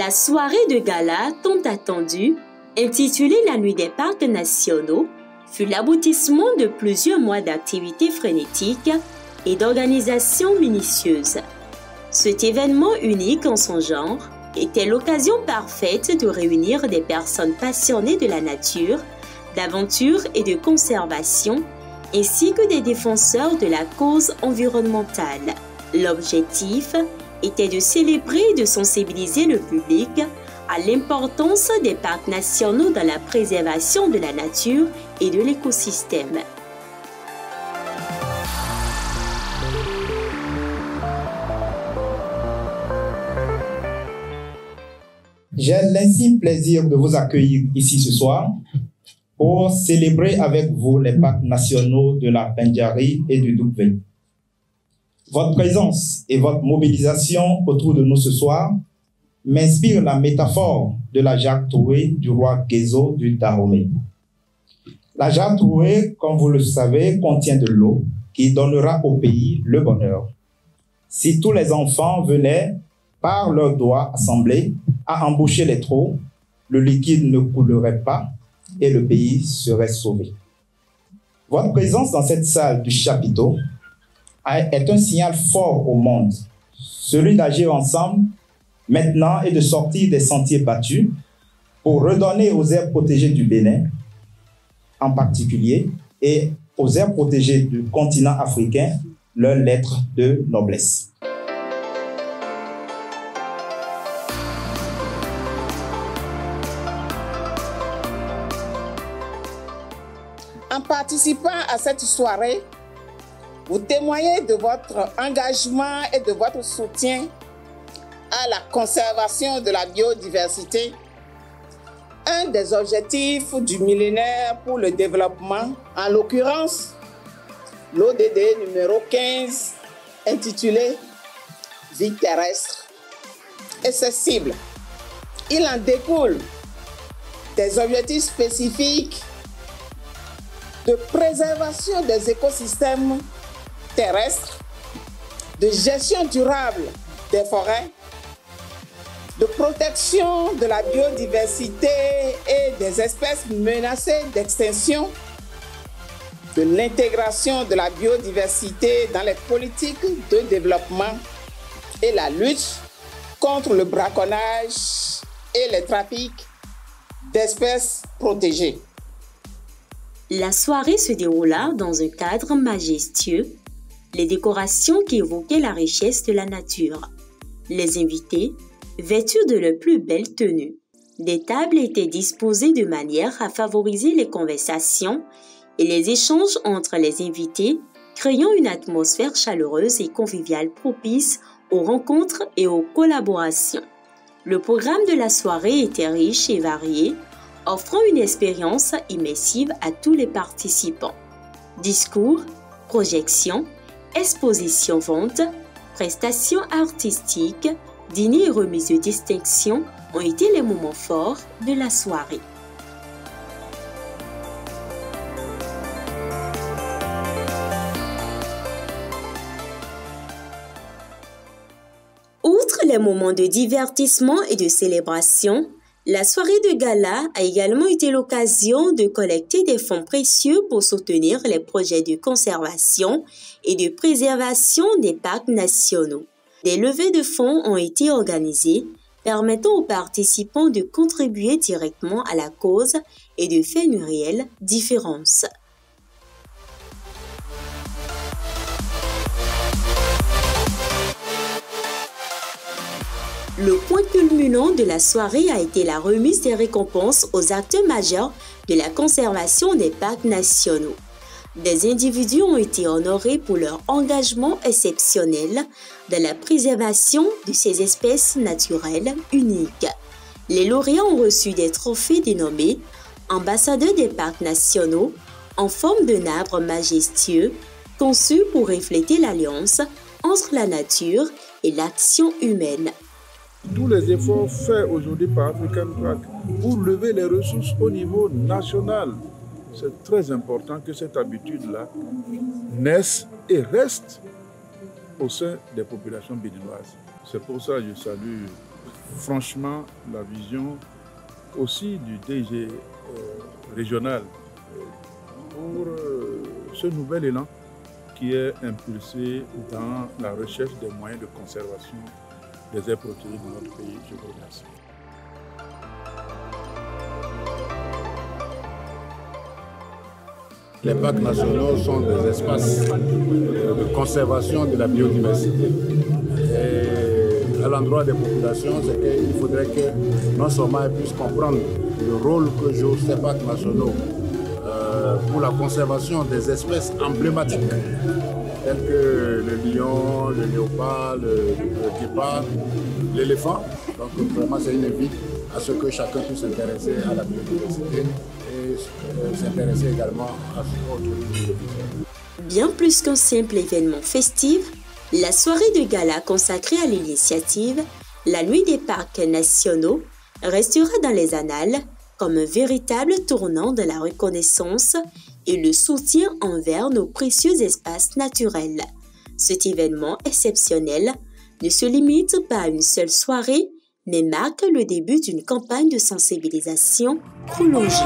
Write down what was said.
La soirée de gala tant attendue, intitulée la Nuit des Parcs Nationaux, fut l'aboutissement de plusieurs mois d'activités frénétiques et d'organisation minutieuse. Cet événement unique en son genre était l'occasion parfaite de réunir des personnes passionnées de la nature, d'aventure et de conservation, ainsi que des défenseurs de la cause environnementale. L'objectif était de célébrer et de sensibiliser le public à l'importance des parcs nationaux dans la préservation de la nature et de l'écosystème. J'ai l'intime plaisir de vous accueillir ici ce soir pour célébrer avec vous les parcs nationaux de la Pendjari et du Doubvé. Votre présence et votre mobilisation autour de nous ce soir m'inspire la métaphore de la jarre trouée du roi Gézo du Dahomey. La jarre trouée, comme vous le savez, contient de l'eau qui donnera au pays le bonheur. Si tous les enfants venaient, par leurs doigts assemblés, à emboucher les trous, le liquide ne coulerait pas et le pays serait sauvé. Votre présence dans cette salle du chapiteau est un signal fort au monde, celui d'agir ensemble maintenant et de sortir des sentiers battus pour redonner aux aires protégées du Bénin, en particulier, et aux aires protégées du continent africain, leur lettre de noblesse. En participant à cette soirée, vous témoignez de votre engagement et de votre soutien à la conservation de la biodiversité, un des objectifs du millénaire pour le développement, en l'occurrence l'ODD numéro 15, intitulé « Vie terrestre » et ses cibles. Il en découle des objectifs spécifiques de préservation des écosystèmes terrestres, de gestion durable des forêts, de protection de la biodiversité et des espèces menacées d'extinction, de l'intégration de la biodiversité dans les politiques de développement et la lutte contre le braconnage et les trafics d'espèces protégées. La soirée se déroula dans un cadre majestueux, les décorations qui évoquaient la richesse de la nature. Les invités, vêtus de leurs plus belles tenues. Des tables étaient disposées de manière à favoriser les conversations et les échanges entre les invités, créant une atmosphère chaleureuse et conviviale propice aux rencontres et aux collaborations. Le programme de la soirée était riche et varié, offrant une expérience immersive à tous les participants. Discours, projections, expositions ventes, prestations artistiques, dîners et remises de distinction ont été les moments forts de la soirée. Outre les moments de divertissement et de célébration, la soirée de gala a également été l'occasion de collecter des fonds précieux pour soutenir les projets de conservation et de préservation des parcs nationaux. Des levées de fonds ont été organisées, permettant aux participants de contribuer directement à la cause et de faire une réelle différence. Le point culminant de la soirée a été la remise des récompenses aux acteurs majeurs de la conservation des parcs nationaux. Des individus ont été honorés pour leur engagement exceptionnel dans la préservation de ces espèces naturelles uniques. Les lauréats ont reçu des trophées dénommés ambassadeurs des parcs nationaux en forme d'un arbre majestueux conçu pour refléter l'alliance entre la nature et l'action humaine. Tous les efforts faits aujourd'hui par African Park pour lever les ressources au niveau national, c'est très important que cette habitude-là naisse et reste au sein des populations béninoises. C'est pour ça que je salue franchement la vision aussi du DG régional pour ce nouvel élan qui est impulsé dans la recherche des moyens de conservation des aires protégées de notre pays. Je vous remercie. Les parcs nationaux sont des espaces de conservation de la biodiversité. Et à l'endroit des populations, c'est qu'il faudrait que non seulement elles puissent comprendre le rôle que jouent ces parcs nationaux pour la conservation des espèces emblématiques telles que le lion, le léopard, le guépard, l'éléphant. Donc vraiment c'est une invite à ce que chacun puisse s'intéresser à la biodiversité et s'intéresser également à ce autre. Bien plus qu'un simple événement festif, la soirée de gala consacrée à l'initiative, la Nuit des parcs nationaux, restera dans les annales comme un véritable tournant de la reconnaissance et le soutien envers nos précieux espaces naturels. Cet événement exceptionnel ne se limite pas à une seule soirée, mais marque le début d'une campagne de sensibilisation prolongée.